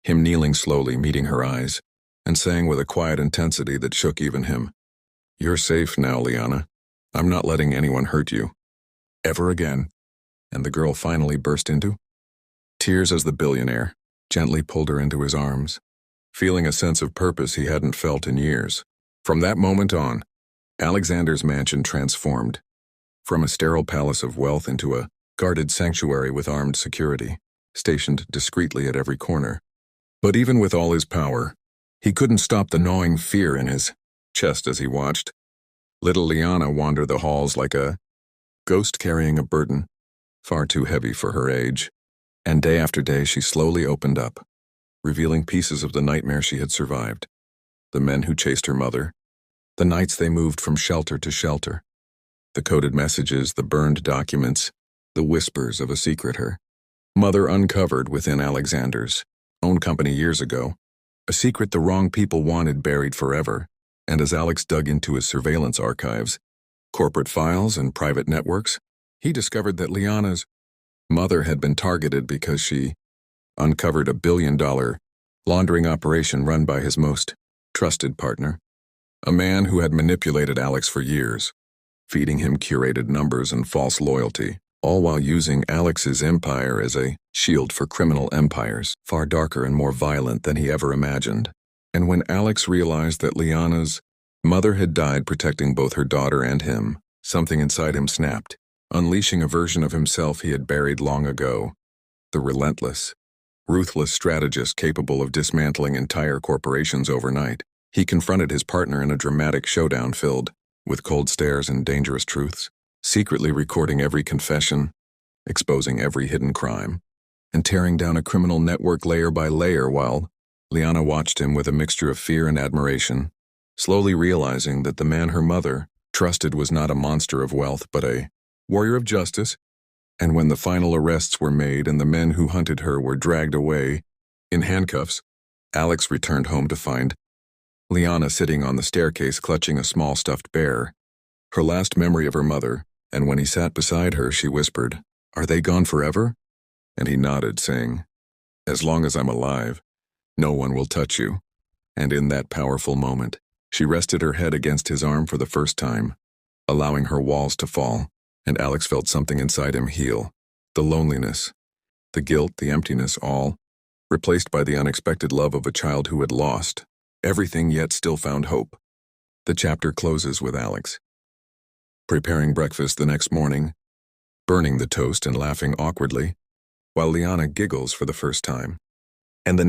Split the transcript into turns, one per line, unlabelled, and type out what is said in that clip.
him kneeling slowly, meeting her eyes, and saying with a quiet intensity that shook even him, "You're safe now, Liana. I'm not letting anyone hurt you. Ever again." And the girl finally burst into tears as the billionaire gently pulled her into his arms, feeling a sense of purpose he hadn't felt in years. From that moment on, Alexander's mansion transformed, from a sterile palace of wealth into a guarded sanctuary with armed security, stationed discreetly at every corner. But even with all his power, he couldn't stop the gnawing fear in his chest as he watched little Liana wander the halls like a ghost carrying a burden far too heavy for her age. And day after day she slowly opened up, revealing pieces of the nightmare she had survived. The men who chased her mother, the nights they moved from shelter to shelter, the coded messages, the burned documents, the whispers of a secret her mother uncovered within Alexander's own company years ago, a secret the wrong people wanted buried forever. And as Alex dug into his surveillance archives, corporate files and private networks, he discovered that Liana's mother had been targeted because she uncovered a billion-dollar laundering operation run by his most trusted partner, a man who had manipulated Alex for years, feeding him curated numbers and false loyalty, all while using Alex's empire as a shield for criminal empires, far darker and more violent than he ever imagined. And when Alex realized that Liana's mother had died protecting both her daughter and him, something inside him snapped, unleashing a version of himself he had buried long ago, the relentless, ruthless strategist capable of dismantling entire corporations overnight. He confronted his partner in a dramatic showdown filled with cold stares and dangerous truths, secretly recording every confession, exposing every hidden crime, and tearing down a criminal network layer by layer while Liana watched him with a mixture of fear and admiration, slowly realizing that the man her mother trusted was not a monster of wealth but a warrior of justice. And when the final arrests were made and the men who hunted her were dragged away in handcuffs, Alex returned home to find Liana sitting on the staircase clutching a small stuffed bear, her last memory of her mother. And when he sat beside her, she whispered, "Are they gone forever?" And he nodded, saying, "As long as I'm alive, no one will touch you." And in that powerful moment, she rested her head against his arm for the first time, allowing her walls to fall, and Alex felt something inside him heal. The loneliness, the guilt, the emptiness, all replaced by the unexpected love of a child who had lost everything yet still found hope. The chapter closes with Alex preparing breakfast the next morning, burning the toast and laughing awkwardly, while Liana giggles for the first time. And the